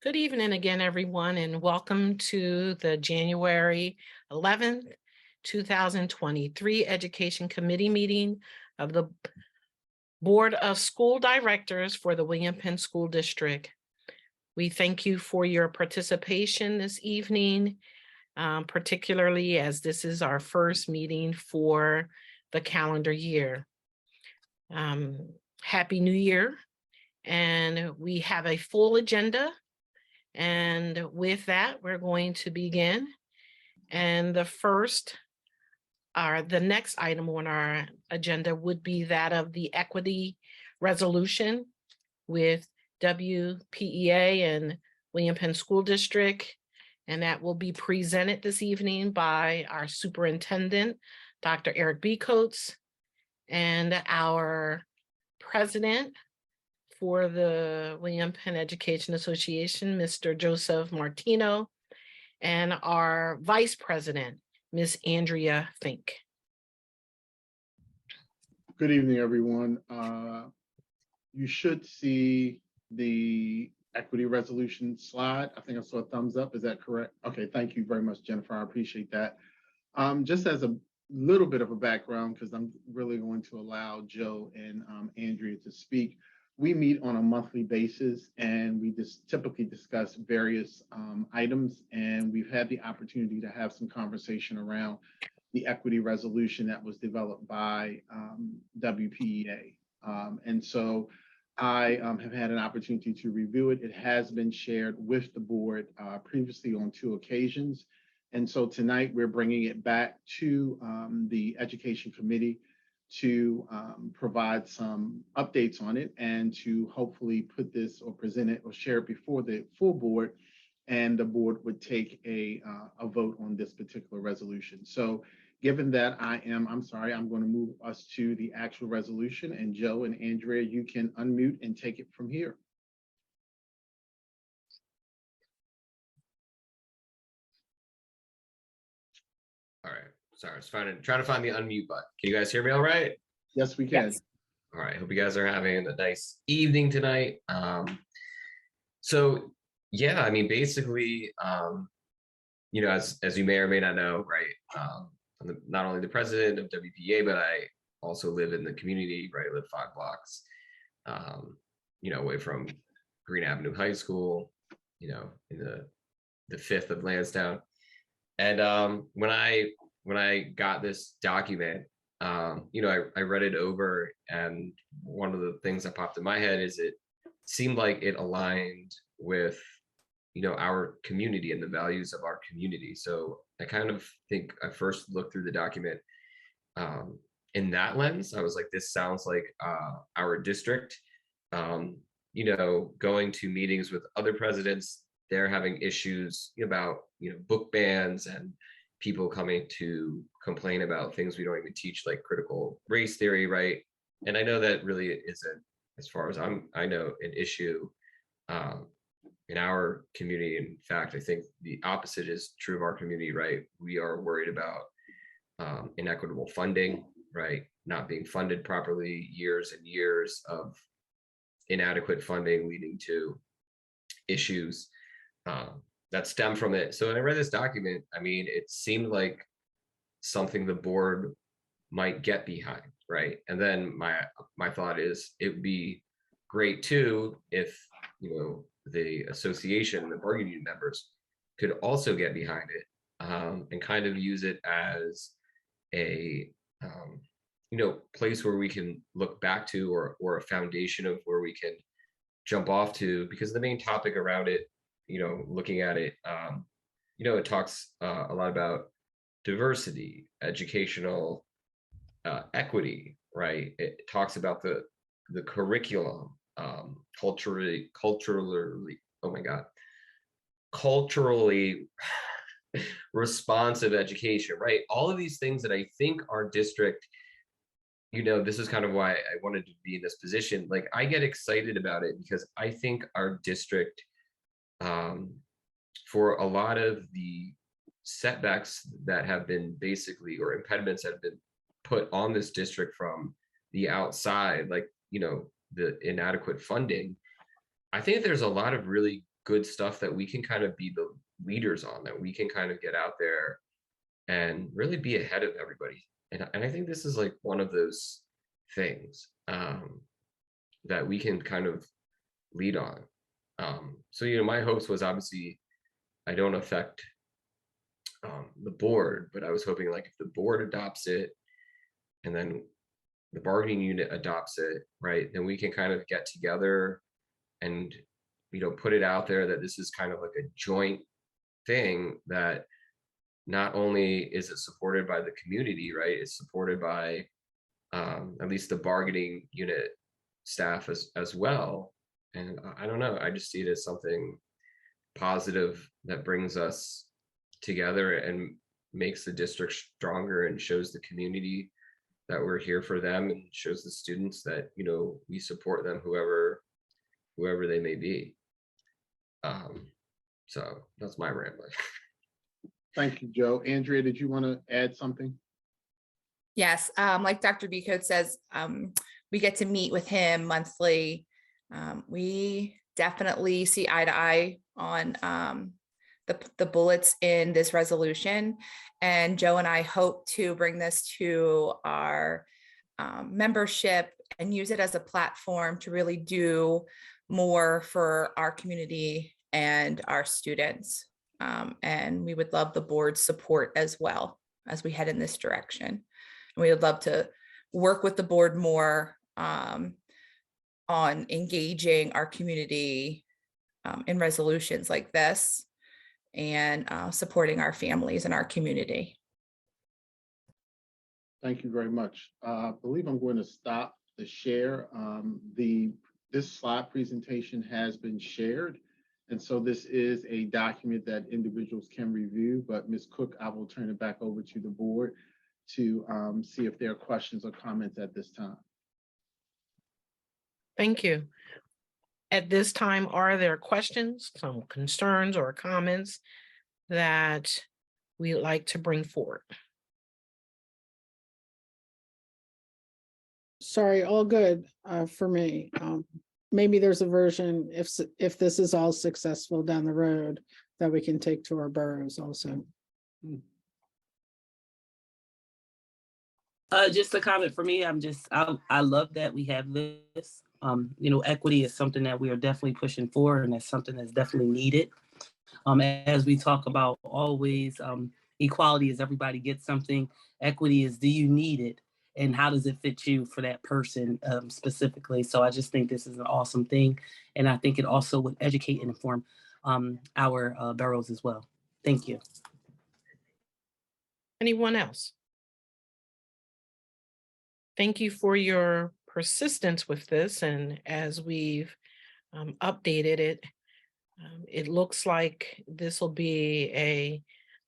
Good evening again, everyone, and welcome to the January 11th, 2023 Education Committee meeting of the Board of School Directors for the William Penn School District. We thank you for your participation this evening, particularly as this is our first meeting for the calendar year. Happy New Year, and we have a full agenda. And with that, we're going to begin. And the next item on our agenda would be that of the equity resolution with WPEA and William Penn School District. And that will be presented this evening by our superintendent, Dr. Eric B. Coates, and our president for the William Penn Education Association, Mr. Joseph Martino, and our vice president, Ms. Andrea Fink. Good evening, everyone. You should see the equity resolution slide. I think I saw a thumbs up. Is that correct? Okay, thank you very much, Jennifer. I appreciate that. Just as a little bit of a background, because I'm really going to allow Joe and Andrea to speak. We meet on a monthly basis and we just typically discuss various items, and we've had the opportunity to have some conversation around the equity resolution that was developed by WPEA. And so I have had an opportunity to review it. It has been shared with the board previously on 2 occasions. And so tonight we're bringing it back to the Education Committee to provide some updates on it and to hopefully put this or present it or share it before the full board, and the board would take a vote on this particular resolution. So given that I'm going to move us to the actual resolution, and Joe and Andrea, you can unmute and take it from here. All right. Sorry, I was trying to find the unmute button. Can you guys hear me all right? Yes, we can. Yes. All right. Hope you guys are having a nice evening tonight. So yeah, I mean, basically, you know, as you may or may not know, right? I'm not only the president of WPA, but I also live in the community, right? I live 5 blocks, you know, away from Green Avenue High School, you know, in the 5th of Lansdowne. And when I got this document, you know, I read it over, and one of the things that popped in my head is it seemed like it aligned with, you know, our community and the values of our community. So I kind of think I first looked through the document in that lens. I was like, this sounds like our district. You know, going to meetings with other presidents, they're having issues about, you know, book bans and people coming to complain about things we don't even teach, like critical race theory, right? And I know that really isn't, as far as I know, an issue in our community. In fact, I think the opposite is true of our community, right? We are worried about inequitable funding, right? Not being funded properly, years and years of inadequate funding leading to issues that stem from it. So when I read this document, I mean, it seemed like something the board might get behind, right? And then my thought is it would be great too if, you know, the association, the bargaining union members could also get behind it and kind of use it as a you know, place where we can look back to, or a foundation of where we can jump off to, because the main topic around it, you know, looking at it, you know, it talks a lot about diversity, educational equity, right? It talks about the curriculum, culturally, oh my God, culturally responsive education, right? All of these things that I think our district, you know, this is kind of why I wanted to be in this position. Like, I get excited about it because I think our district, for a lot of the setbacks that have been basically, or impediments that have been put on this district from the outside, like, you know, the inadequate funding, I think there's a lot of really good stuff that we can kind of be the leaders on, that we can kind of get out there and really be ahead of everybody. And I think this is like one of those things that we can kind of lead on. So, you know, my hopes was obviously I don't affect the board, but I was hoping like if the board adopts it and then the bargaining unit adopts it, right, then we can kind of get together and, you know, put it out there that this is kind of like a joint thing, that not only is it supported by the community, right, it's supported by at least the bargaining unit staff as well. And I don't know, I just see it as something positive that brings us together and makes the district stronger and shows the community that we're here for them, and shows the students that, you know, we support them, whoever they may be. So that's my rambling. Thank you, Joe. Andrea, did you want to add something? Yes, like Dr. Becote says, we get to meet with him monthly. We definitely see eye to eye on the bullets in this resolution. And Joe and I hope to bring this to our membership and use it as a platform to really do more for our community and our students. And we would love the board's support as well as we head in this direction. And we would love to work with the board more on engaging our community in resolutions like this, and supporting our families and our community. Thank you very much. I believe I'm going to stop the share. This slide presentation has been shared. And so this is a document that individuals can review, but Ms. Cook, I will turn it back over to the board to see if there are questions or comments at this time. Thank you. At this time, are there questions, some concerns or comments that we'd like to bring forward? Sorry, all good for me. Maybe there's a version, if this is all successful down the road, that we can take to our boroughs also. Just a comment for me. I love that we have this. You know, equity is something that we are definitely pushing for, and that's something that's definitely needed. As we talk about always, equality is everybody gets something. Equity is, do you need it? And how does it fit you for that person specifically? So I just think this is an awesome thing. And I think it also would educate and inform our boroughs as well. Thank you. Anyone else? Thank you for your persistence with this. And as we've updated it, it looks like this will be a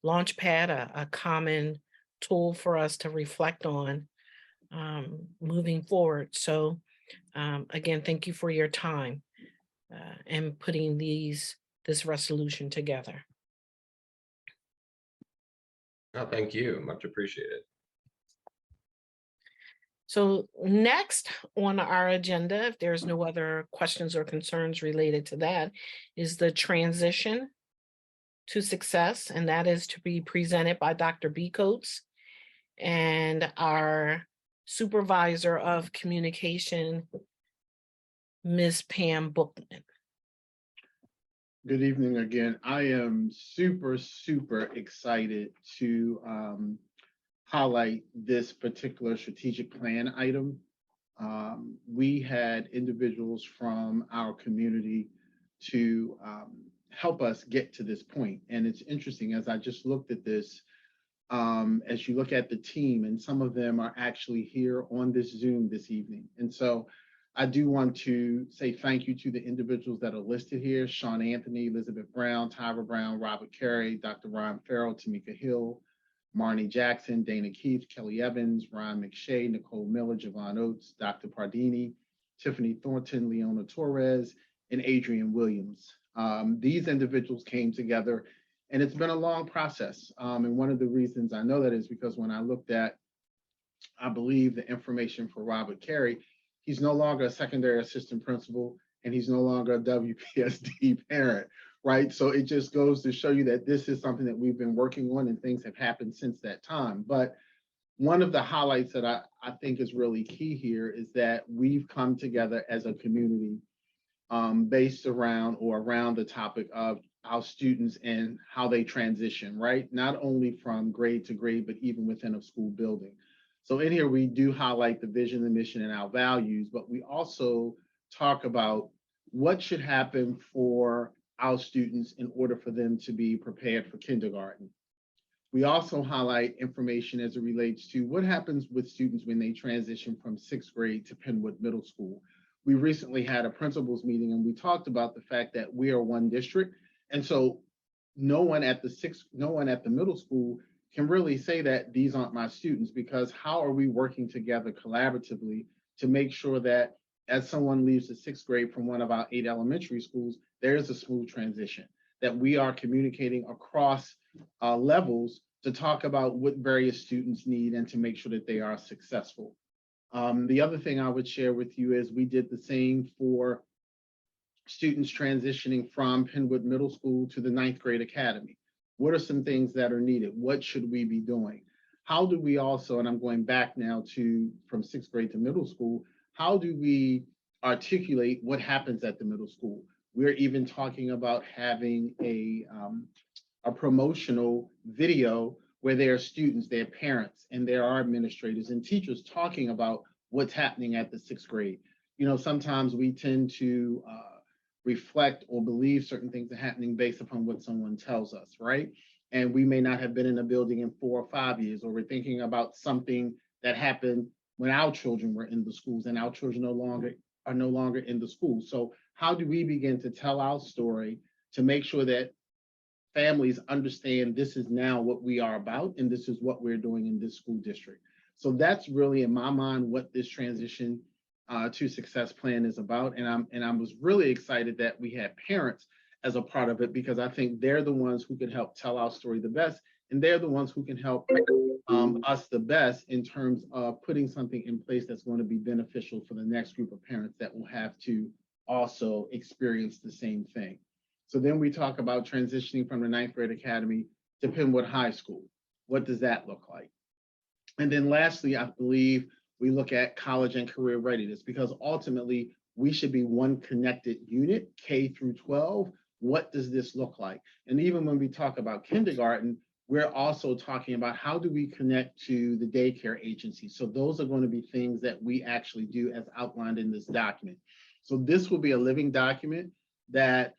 launch pad, a common tool for us to reflect on moving forward. So again, thank you for your time and putting this resolution together. Oh, thank you, much appreciated. So next on our agenda, if there's no other questions or concerns related to that, is the transition to success, and that is to be presented by Dr. Becote and our supervisor of communication, Ms. Pam Bookman. Good evening again. I am super excited to highlight this particular strategic plan item. We had individuals from our community to help us get to this point. And it's interesting, as I just looked at this, as you look at the team, and some of them are actually here on this Zoom this evening. And so I do want to say thank you to the individuals that are listed here: Sean Anthony, Elizabeth Brown, Tyra Brown, Robert Carey, Dr. Ryan Farrell, Tamika Hill, Marnie Jackson, Dana Keith, Kelly Evans, Ryan McShay, Nicole Miller, Javon Oates, Dr. Pardini, Tiffany Thornton, Leona Torres, and Adrian Williams. These individuals came together, and it's been a long process. And one of the reasons I know that is because when I looked at, I believe, the information for Robert Carey, he's no longer a secondary assistant principal, and he's no longer a WPSD parent, right? So it just goes to show you that this is something that we've been working on and things have happened since that time. But one of the highlights that I think is really key here is that we've come together as a community based around the topic of our students and how they transition, right? Not only from grade to grade, but even within a school building. So in here, we do highlight the vision, the mission, and our values, but we also talk about what should happen for our students in order for them to be prepared for kindergarten. We also highlight information as it relates to what happens with students when they transition from 6th grade to Penwood Middle School. We recently had a principals meeting and we talked about the fact that we are one district. And so no one at the middle school can really say that these aren't my students, because how are we working together collaboratively to make sure that as someone leaves the 6th grade from one of our 8 elementary schools, there is a smooth transition, that we are communicating across levels to talk about what various students need and to make sure that they are successful. The other thing I would share with you is we did the same for students transitioning from Penwood Middle School to the 9th grade academy. What are some things that are needed? What should we be doing? How do we also, and I'm going back now to from 6th grade to middle school, how do we articulate what happens at the middle school? We're even talking about having a promotional video where there are students, their parents, and there are administrators and teachers talking about what's happening at the 6th grade. You know, sometimes we tend to reflect or believe certain things are happening based upon what someone tells us, right? And we may not have been in a building in 4 or 5 years, or we're thinking about something that happened when our children were in the schools and our children are no longer in the school. So how do we begin to tell our story to make sure that families understand this is now what we are about and this is what we're doing in this school district? So that's really, in my mind, what this transition to success plan is about. And I was really excited that we had parents as a part of it, because I think they're the ones who can help tell our story the best, and they're the ones who can help us the best in terms of putting something in place that's going to be beneficial for the next group of parents that will have to also experience the same thing. So then we talk about transitioning from the 9th grade academy to Penwood High School. What does that look like? And then lastly, I believe we look at college and career readiness, because ultimately we should be one connected unit, K through 12. What does this look like? And even when we talk about kindergarten, we're also talking about how do we connect to the daycare agency. So those are going to be things that we actually do as outlined in this document. So this will be a living document that,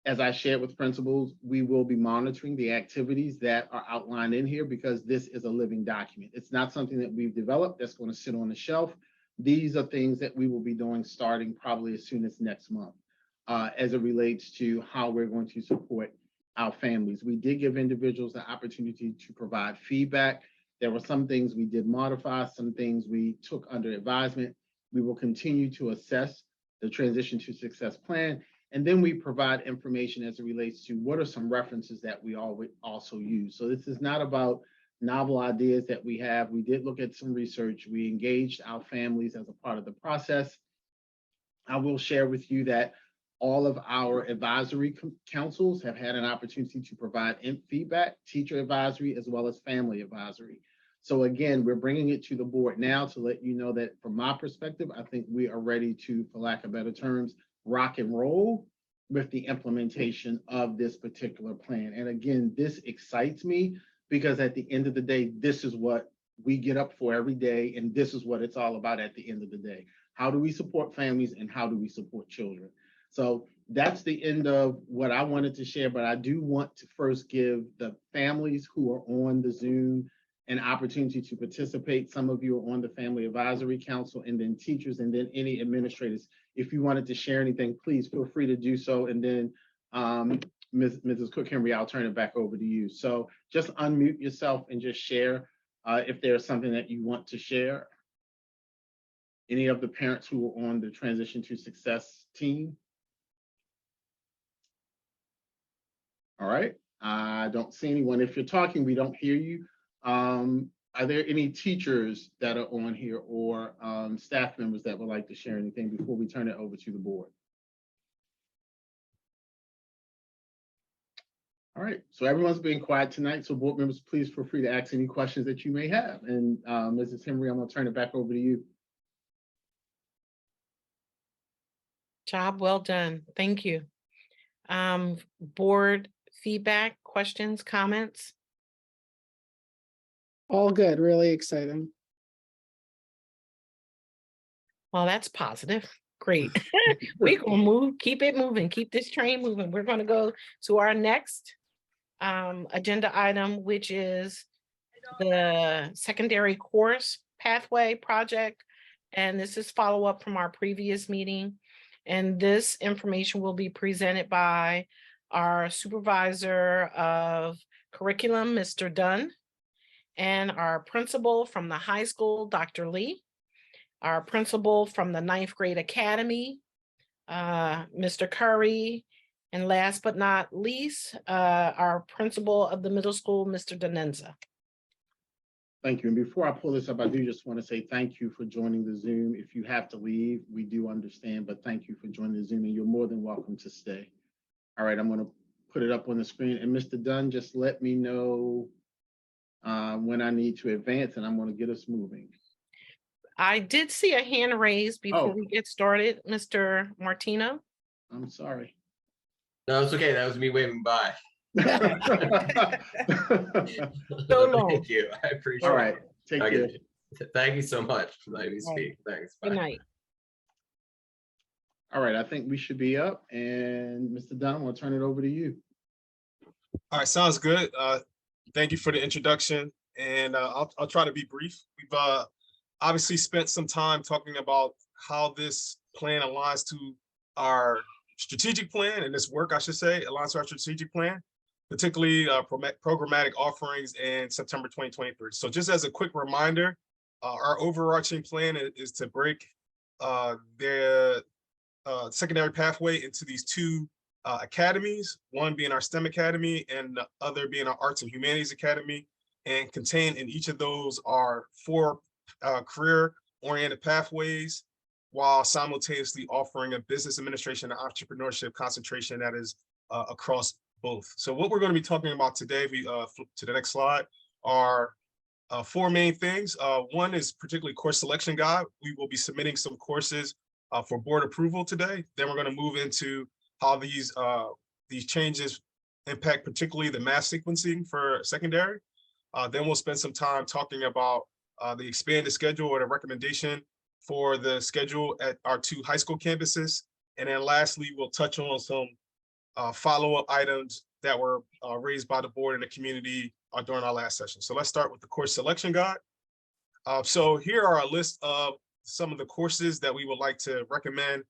as I shared with principals, we will be monitoring the activities that are outlined in here, because this is a living document. It's not something that we've developed that's going to sit on the shelf. These are things that we will be doing starting probably as soon as next month, as it relates to how we're going to support our families. We did give individuals the opportunity to provide feedback. There were some things we did modify, some things we took under advisement. We will continue to assess the transition to success plan. And then we provide information as it relates to what are some references that we also use. So this is not about novel ideas that we have. We did look at some research. We engaged our families as a part of the process. I will share with you that all of our advisory councils have had an opportunity to provide feedback, teacher advisory, as well as family advisory. So again, we're bringing it to the board now to let you know that from my perspective, I think we are ready to, for lack of better terms, rock and roll with the implementation of this particular plan. And again, this excites me, because at the end of the day, this is what we get up for every day, and this is what it's all about at the end of the day. How do we support families and how do we support children? So that's the end of what I wanted to share, but I do want to first give the families who are on the Zoom an opportunity to participate. Some of you are on the Family Advisory Council, and then teachers, and then any administrators. If you wanted to share anything, please feel free to do so. And then Mrs. Cook-Henry, I'll turn it back over to you. So just unmute yourself and just share if there's something that you want to share. Any of the parents who are on the Transition to Success team? All right, I don't see anyone. If you're talking, we don't hear you. Are there any teachers that are on here or staff members that would like to share anything before we turn it over to the board? All right, so everyone's being quiet tonight, so board members, please feel free to ask any questions that you may have. And Mrs. Henry, I'm gonna turn it back over to you. Job well done. Thank you. Board feedback, questions, comments? All good, really exciting. Well, that's positive. Great. We're gonna move, keep it moving, keep this train moving. We're gonna go to our next agenda item, which is the secondary course pathway project. And this is follow-up from our previous meeting. And this information will be presented by our supervisor of curriculum, Mr. Dunn, and our principal from the high school, Dr. Lee, our principal from the 9th grade academy, Mr. Curry, and last but not least, our principal of the middle school, Mr. Denenza. Thank you. And before I pull this up, I do just want to say thank you for joining the Zoom. If you have to leave, we do understand, but thank you for joining the Zoom, and you're more than welcome to stay. All right, I'm going to put it up on the screen. And Mr. Dunn, just let me know when I need to advance, and I'm going to get us moving. I did see a hand raised before Oh. we get started, Mr. Martino. I'm sorry. No, it's okay. That was me waving by. So long. Thank you. I appreciate All right, it. take I care. get it. Thank you so much for letting me All right. speak. Thanks. Good Bye. night. All right, I think we should be up. And Mr. Dunn, we'll turn it over to you. All right, sounds good. Thank you for the introduction, and I'll try to be brief. We've obviously spent some time talking about how this plan aligns to our strategic plan, and this work, I should say, aligns to our strategic plan, particularly programmatic offerings in September 2023. So just as a quick reminder, our overarching plan is to break the secondary pathway into these two academies, one being our STEM Academy and the other being our Arts and Humanities Academy. And contained in each of those are 4 career-oriented pathways, while simultaneously offering a business administration and entrepreneurship concentration that is across both. So what we're going to be talking about today, if we flip to the next slide, are 4 main things. One is particularly course selection guide. We will be submitting some courses for board approval today. Then we're going to move into how these changes impact particularly the math sequencing for secondary. Then we'll spend some time talking about the expanded schedule or the recommendation for the schedule at our 2 high school campuses. And then lastly, we'll touch on some follow-up items that were raised by the board and the community during our last session. So let's start with the course selection guide. So here are a list of some of the courses that we would like to recommend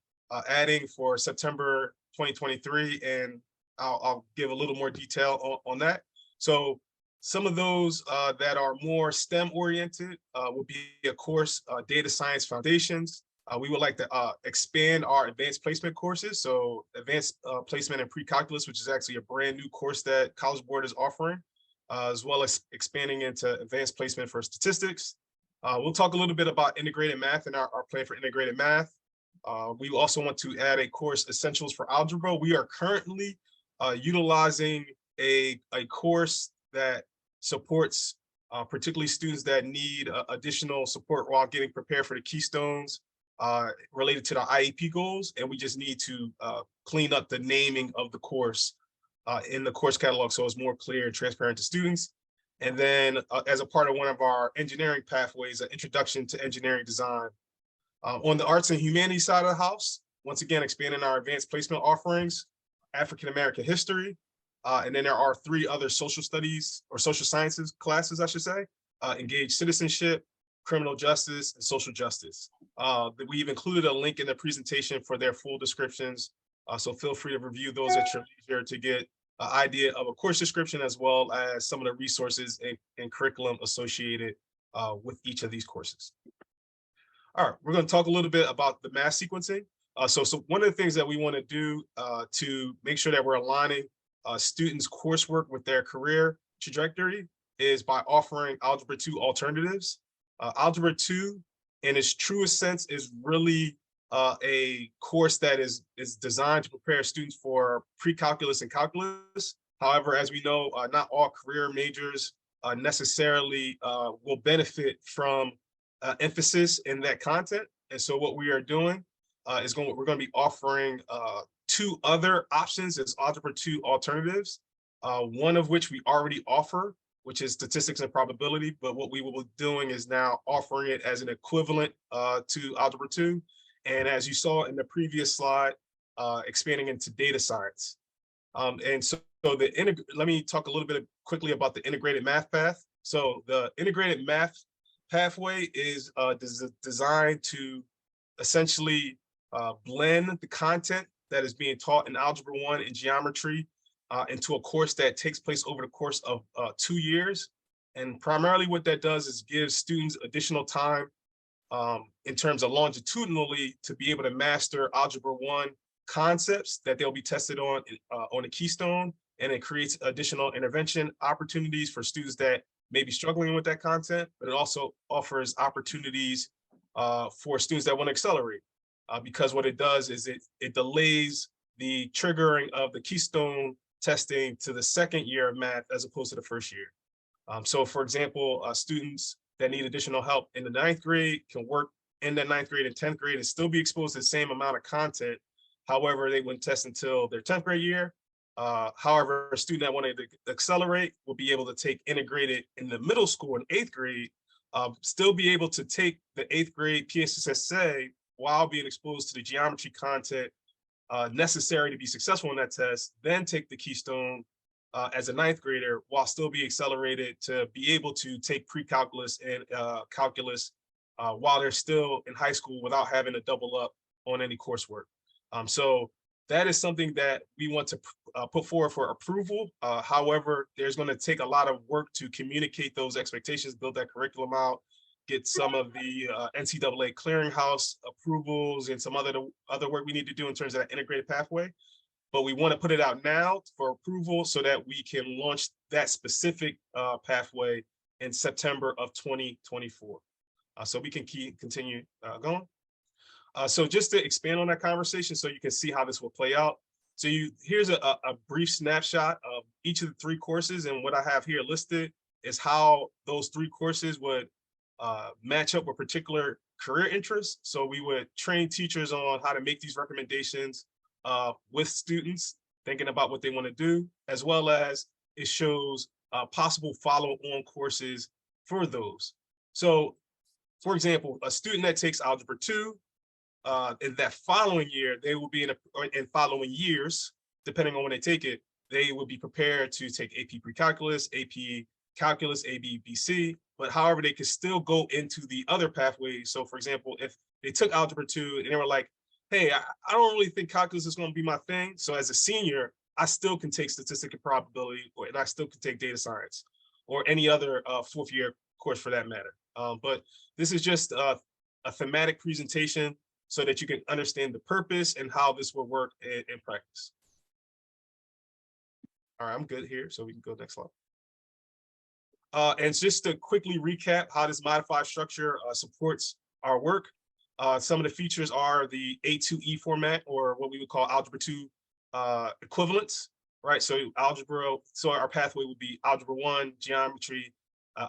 adding for September 2023, and I'll give a little more detail on that. So some of those that are more STEM oriented would be a course, Data Science Foundations. We would like to expand our advanced placement courses. So advanced placement and pre-calculus, which is actually a brand new course that College Board is offering, as well as expanding into advanced placement for statistics. We'll talk a little bit about integrated math and our plan for integrated math. We also want to add a course, Essentials for Algebra. We are currently utilizing a course that supports particularly students that need additional support while getting prepared for the keystones related to the IEP goals. And we just need to clean up the naming of the course in the course catalog so it's more clear and transparent to students. And then as a part of one of our engineering pathways, an introduction to engineering design. On the arts and humanities side of the house, once again, expanding our advanced placement offerings, African-American history, and then there are 3 other social studies or social sciences classes, I should say, engaged citizenship, criminal justice, and social justice. We've included a link in the presentation for their full descriptions. So feel free to review those at your leisure to get an idea of a course description, as well as some of the resources and curriculum associated with each of these courses. All right, we're going to talk a little bit about the math sequencing. So one of the things that we want to do to make sure that we're aligning students' coursework with their career trajectory is by offering Algebra 2 alternatives. Algebra 2, in its truest sense, is really a course that is designed to prepare students for pre-calculus and calculus. However, as we know, not all career majors necessarily will benefit from emphasis in that content. And so what we are doing we're going to be offering two other options as Algebra 2 alternatives, one of which we already offer, which is statistics and probability. But what we will be doing is now offering it as an equivalent to Algebra 2. And as you saw in the previous slide, expanding into data science. And so let me talk a little bit quickly about the integrated math path. So the integrated math pathway is designed to essentially blend the content that is being taught in Algebra 1 and geometry into a course that takes place over the course of 2 years. And primarily what that does is gives students additional time in terms of longitudinally to be able to master Algebra 1 concepts that they'll be tested on a Keystone, and it creates additional intervention opportunities for students that may be struggling with that content, but it also offers opportunities for students that want to accelerate because what it does is it delays the triggering of the Keystone testing to the second year of math as opposed to the first year. So for example, students that need additional help in the 9th grade can work in the 9th grade and 10th grade and still be exposed to the same amount of content. However, they wouldn't test until their 10th grade year. However, a student that wanted to accelerate will be able to take integrated in the middle school in 8th grade, still be able to take the 8th grade PSSA while being exposed to the geometry content necessary to be successful in that test, then take the Keystone as a 9th grader while still be accelerated to be able to take pre-calculus and calculus while they're still in high school without having to double up on any coursework. So that is something that we want to put forward for approval. However, there's going to take a lot of work to communicate those expectations, build that curriculum out, get some of the NCAA clearinghouse approvals and some other work we need to do in terms of that integrated pathway. But we want to put it out now for approval so that we can launch that specific pathway in September of 2024. So we can continue going. So just to expand on that conversation so you can see how this will play out. So here's a brief snapshot of each of the 3 courses, and what I have here listed is how those 3 courses would match up with particular career interests. So we would train teachers on how to make these recommendations with students thinking about what they want to do, as well as it shows possible follow-on courses for those. So for example, a student that takes Algebra 2, in that following year, they will be in following years, depending on when they take it, they will be prepared to take AP Pre-Calculus, AP Calculus, AB, BC, but however, they can still go into the other pathways. So for example, if they took Algebra 2 and they were like, hey, I don't really think calculus is going to be my thing. So as a senior, I still can take statistics and probability, and I still can take data science or any other 4th year course for that matter. But this is just a thematic presentation so that you can understand the purpose and how this will work in practice. All right, I'm good here, so we can go next slide. And just to quickly recap how this modified structure supports our work. Some of the features are the A2E format, or what we would call Algebra 2 equivalents, right? So our pathway would be Algebra 1, geometry,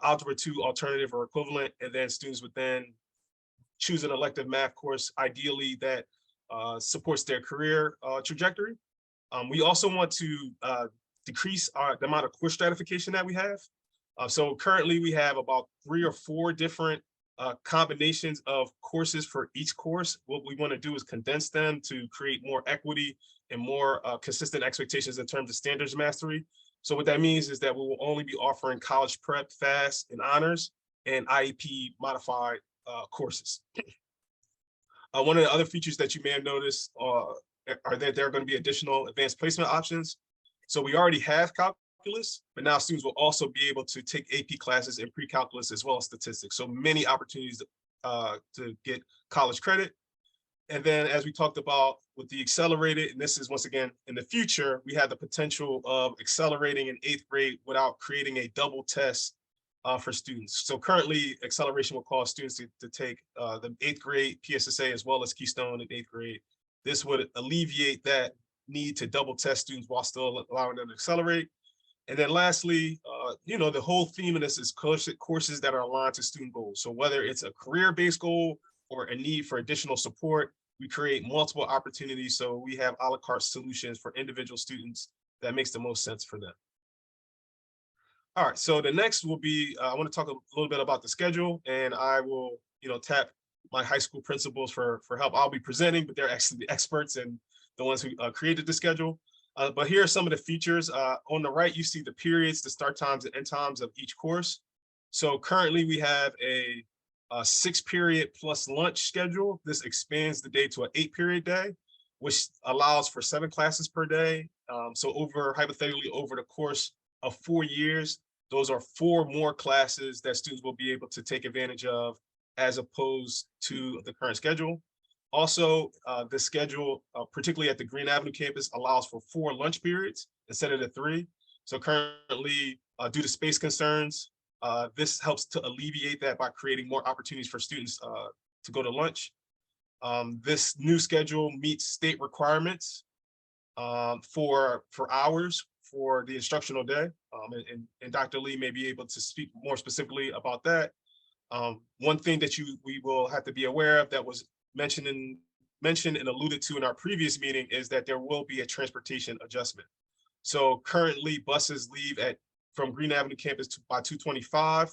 Algebra 2 alternative or equivalent, and then students would then choose an elective math course, ideally that supports their career trajectory. We also want to decrease the amount of course stratification that we have. So currently we have about 3 or 4 different combinations of courses for each course. What we want to do is condense them to create more equity and more consistent expectations in terms of standards mastery. So what that means is that we will only be offering college prep, FAST, and honors, and IEP modified courses. One of the other features that you may have noticed are that there are going to be additional advanced placement options. So we already have calculus, but now students will also be able to take AP classes in pre-calculus as well as statistics. So many opportunities to get college credit. And then as we talked about with the accelerated, and this is once again in the future, we have the potential of accelerating in 8th grade without creating a double test for students. So currently acceleration will cause students to take the 8th grade PSSA as well as Keystone in 8th grade. This would alleviate that need to double test students while still allowing them to accelerate. And then lastly, the whole theme of this is courses that are aligned to student goals. So whether it's a career-based goal or a need for additional support, we create multiple opportunities. So we have a la carte solutions for individual students that makes the most sense for them. All right, so the next will be, I want to talk a little bit about the schedule, and I will, tap my high school principals for help. I'll be presenting, but they're actually the experts and the ones who created the schedule. But here are some of the features. On the right, you see the periods, the start times and end times of each course. So currently we have a 6-period plus lunch schedule. This expands the day to an 8-period day, which allows for 7 classes per day. So hypothetically, over the course of 4 years, those are 4 more classes that students will be able to take advantage of as opposed to the current schedule. Also, the schedule, particularly at the Green Avenue campus, allows for 4 lunch periods instead of the 3. So currently, due to space concerns, this helps to alleviate that by creating more opportunities for students to go to lunch. This new schedule meets state requirements for hours for the instructional day. And Dr. Lee may be able to speak more specifically about that. One thing that we will have to be aware of that was mentioned and alluded to in our previous meeting is that there will be a transportation adjustment. So currently buses leave from Green Avenue campus by 2:25.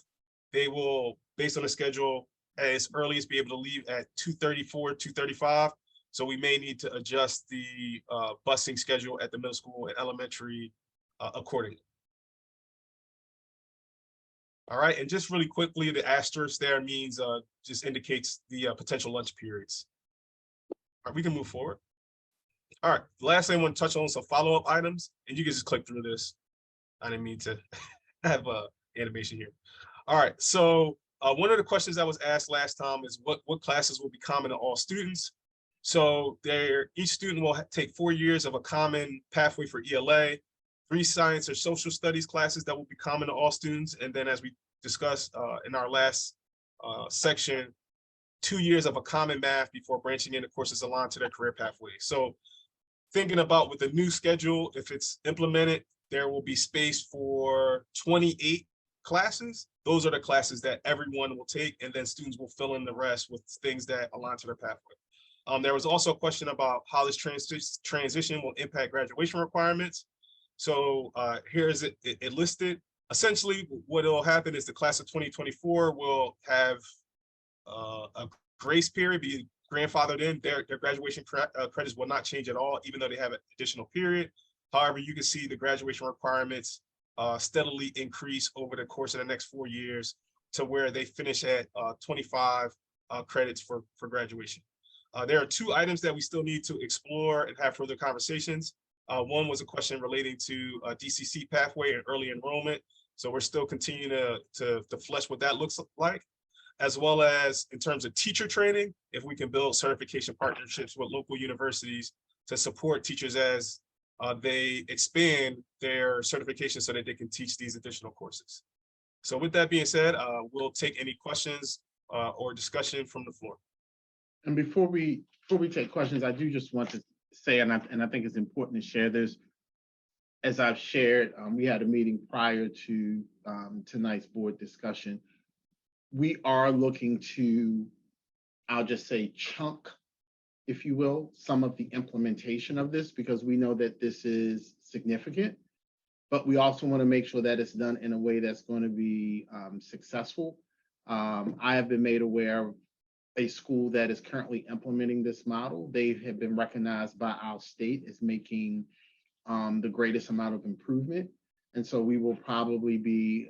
They will, based on the schedule, as early as be able to leave at 2:34, 2:35. So we may need to adjust the busing schedule at the middle school and elementary accordingly. All right, and just really quickly, the asterisk there means just indicates the potential lunch periods. All right, we can move forward. All right, the last thing I want to touch on some follow-up items, and you can just click through this. I didn't mean to have animation here. All right, so one of the questions that was asked last time is what classes will be common to all students. So each student will take 4 years of a common pathway for ELA, 3 science or social studies classes that will be common to all students. And then as we discussed in our last section, 2 years of a common math before branching into courses aligned to their career pathway. So thinking about with the new schedule, if it's implemented, there will be space for 28 classes. Those are the classes that everyone will take, and then students will fill in the rest with things that align to their pathway. There was also a question about how this transition will impact graduation requirements. So here is it listed. Essentially, what will happen is the class of 2024 will have a grace period, be grandfathered in. Their graduation credits will not change at all, even though they have an additional period. However, you can see the graduation requirements steadily increase over the course of the next 4 years to where they finish at 25 credits for graduation. There are 2 items that we still need to explore and have further conversations. One was a question relating to DCC pathway and early enrollment. So we're still continuing to flesh what that looks like, as well as in terms of teacher training, if we can build certification partnerships with local universities to support teachers as they expand their certification so that they can teach these additional courses. So with that being said, we'll take any questions or discussion from the floor. And before we take questions, I do just want to say, and I think it's important to share this. As I've shared, we had a meeting prior to tonight's board discussion. We are looking to, I'll just say, chunk, if you will, some of the implementation of this, because we know that this is significant, but we also want to make sure that it's done in a way that's going to be successful. I have been made aware of a school that is currently implementing this model. They have been recognized by our state as making the greatest amount of improvement. And so we will probably be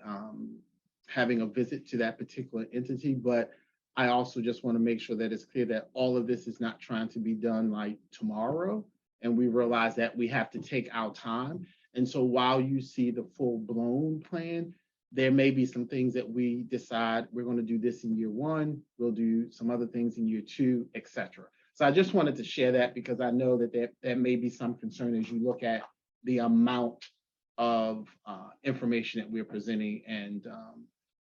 having a visit to that particular entity, but I also just want to make sure that it's clear that all of this is not trying to be done like tomorrow. And we realize that we have to take our time. And so while you see the full-blown plan, there may be some things that we decide we're going to do this in year 1, we'll do some other things in year 2, etc. So I just wanted to share that because I know that there may be some concern as you look at the amount of information that we're presenting and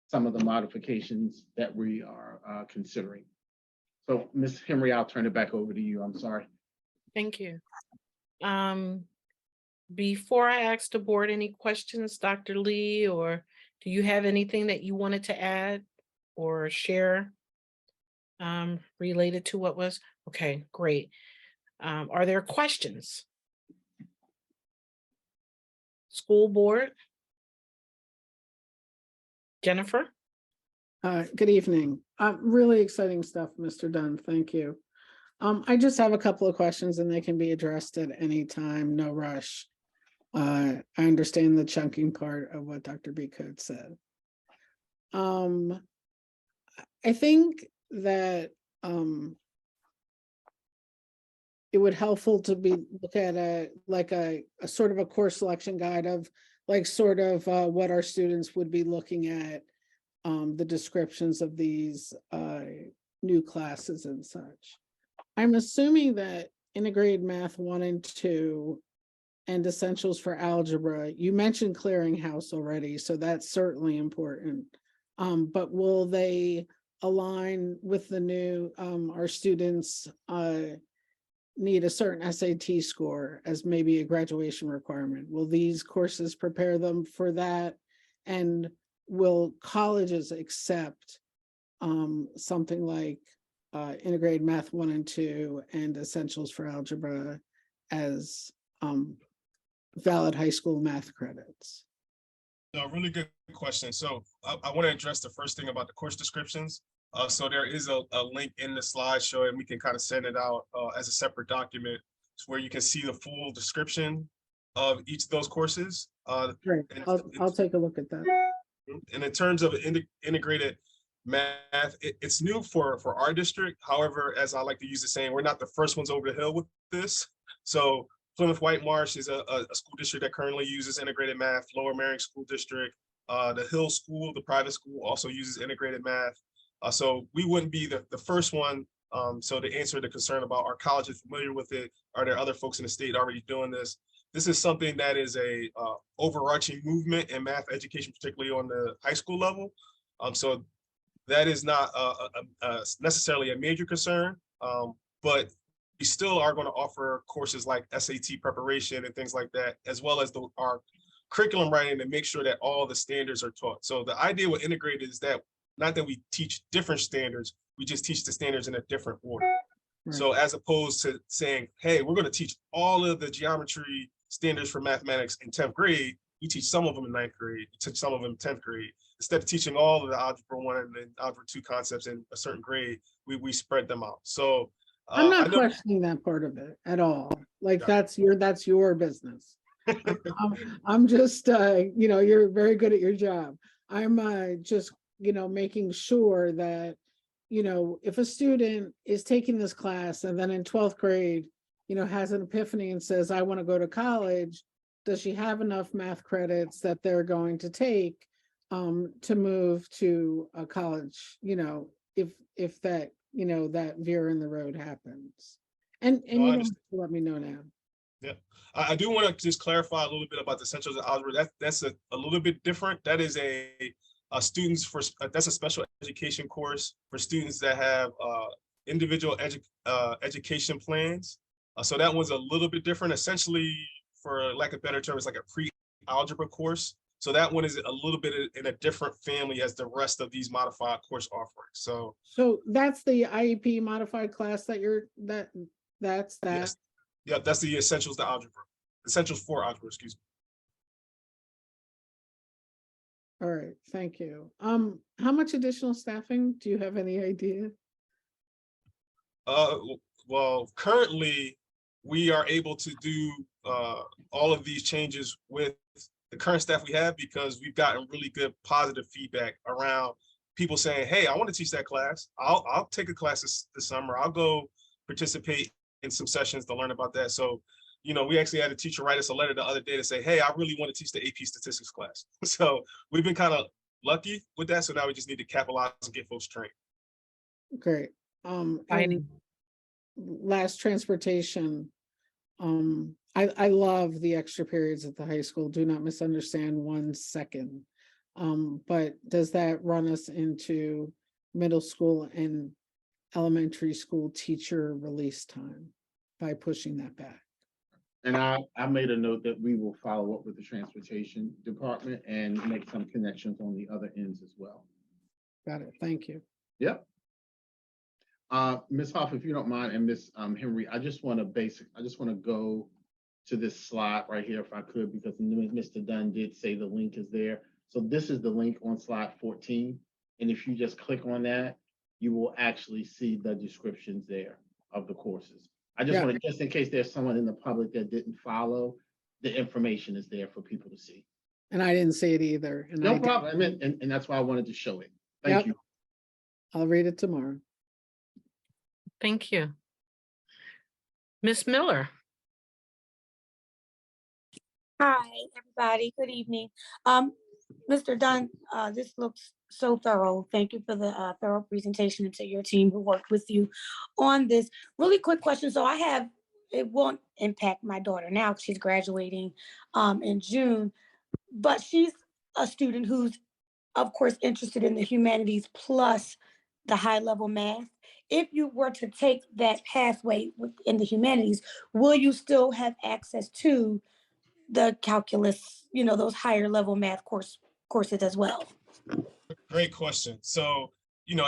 some of the modifications that we are considering. So Ms. Henry, I'll turn it back over to you. I'm sorry. Thank you. Before I ask the board any questions, Dr. Lee, or do you have anything that you wanted to add or share related to what was? Okay, great. Are there questions? School board? Jennifer? Good evening. Really exciting stuff, Mr. Dunn. Thank you. I just have a couple of questions and they can be addressed at any time, no rush. I understand the chunking part of what Dr. B. Code said. I think that it would helpful to look at a sort of a course selection guide of like sort of what our students would be looking at, the descriptions of these new classes and such. I'm assuming that integrated math 1 and 2 and essentials for algebra, you mentioned clearinghouse already, so that's certainly important. But will they align with the new, our students need a certain SAT score as maybe a graduation requirement? Will these courses prepare them for that? And will colleges accept something like integrated math 1 and 2 and essentials for algebra as valid high school math credits? No, really good question. So I want to address the first thing about the course descriptions. So there is a link in the slideshow, and we can kind of send it out as a separate document where you can see the full description of each of those courses. Great, I'll take a look at that. And in terms of integrated math, it's new for our district. However, as I like to use the saying, we're not the first ones over the hill with this. So Plymouth White Marsh is a school district that currently uses integrated math. Lower Merion School District, the Hill School, the private school, also uses integrated math. So we wouldn't be the first one. So to answer the concern about are colleges familiar with it, are there other folks in the state already doing this? This is something that is a overarching movement in math education, particularly on the high school level. So that is not necessarily a major concern, but we still are going to offer courses like SAT preparation and things like that, as well as our curriculum writing to make sure that all the standards are taught. So the idea with integrated is that not that we teach different standards, we just teach the standards in a different order. Right. So as opposed to saying, hey, we're going to teach all of the geometry standards for mathematics in 10th grade, we teach some of them in 9th grade, we teach some of them in 10th grade. Instead of teaching all of the algebra 1 and algebra 2 concepts in a certain grade, we spread them out. So I'm not questioning that part of it at all. Like that's your business. I'm just, you're very good at your job. I'm just, making sure that, if a student is taking this class and then in 12th grade, has an epiphany and says, I want to go to college, does she have enough math credits that they're going to take to move to a college, if that, that veer in the road happens. And you don't have to let me know now. Yeah, I do want to just clarify a little bit about the essentials of algebra. That's a little bit different. That is a students for that's a special education course for students that have individual education plans. So that one's a little bit different. Essentially, for lack of a better term, it's like a pre-algebra course. So that one is a little bit in a different family as the rest of these modified course offerings. So that's the IEP modified class that that's that. Yes. Yeah, that's the essentials to algebra. Essentials for algebra, excuse me. All right, thank you. How much additional staffing? Do you have any idea? Well, currently we are able to do all of these changes with the current staff we have because we've gotten really good positive feedback around people saying, hey, I want to teach that class. I'll take a class this summer. I'll go participate in some sessions to learn about that. So, we actually had a teacher write us a letter the other day to say, hey, I really want to teach the AP statistics class. So we've been kind of lucky with that. So now we just need to capitalize and get folks trained. Great. And last, transportation. I love the extra periods at the high school. Do not misunderstand 1 second. But does that run us into middle school and elementary school teacher release time by pushing that back? And I made a note that we will follow up with the transportation department and make some connections on the other ends as well. Got it. Thank you. Yep. Ms. Hoff, if you don't mind, and Ms. Henry, I just want to go to this slide right here if I could, because Mr. Dunn did say the link is there. So this is the link on slide 14. And if you just click on that, you will actually see the descriptions there of the courses. I just Yeah. want to, just in case there's someone in the public that didn't follow, the information is there for people to see. And I didn't see it either. And No I did- problem. I mean, and that's why I wanted to show it. Thank Yep. you. I'll read it tomorrow. Thank you. Ms. Miller. Hi, everybody. Good evening. Mr. Dunn, this looks so thorough. Thank you for the thorough presentation, and to your team who worked with you on this. Really quick question. So it won't impact my daughter now because she's graduating in June, but she's a student who's, of course, interested in the humanities plus the high level math. If you were to take that pathway in the humanities, will you still have access to the calculus, those higher level math courses as well? Great question. So,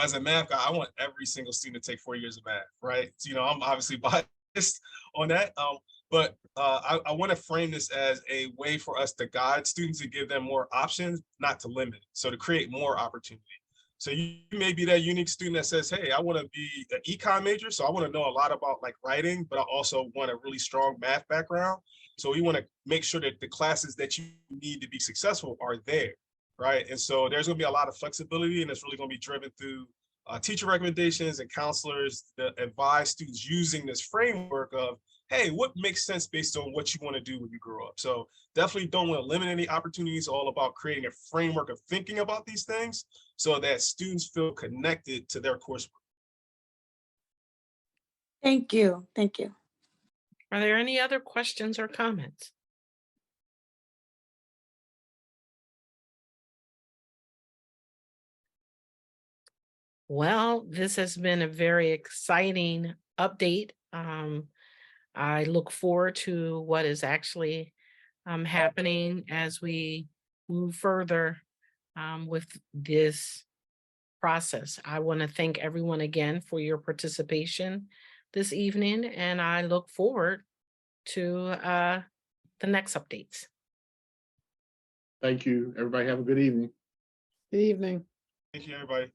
as a math guy, I want every single student to take 4 years of math, right? So, I'm obviously biased on that. But I want to frame this as a way for us to guide students and give them more options, not to limit. So to create more opportunity. So you may be that unique student that says, hey, I want to be an econ major. So I want to know a lot about like writing, but I also want a really strong math background. So we want to make sure that the classes that you need to be successful are there, right? And so there's going to be a lot of flexibility, and it's really going to be driven through teacher recommendations and counselors that advise students using this framework of, hey, what makes sense based on what you want to do when you grow up? So definitely don't want to limit any opportunities, all about creating a framework of thinking about these things so that students feel connected to their coursework. Thank you. Thank you. Are there any other questions or comments? Well, this has been a very exciting update. I look forward to what is actually happening as we move further with this process. I want to thank everyone again for your participation this evening, and I look forward to the next updates. Thank you. Everybody have a good evening. Good evening. Thank you, everybody.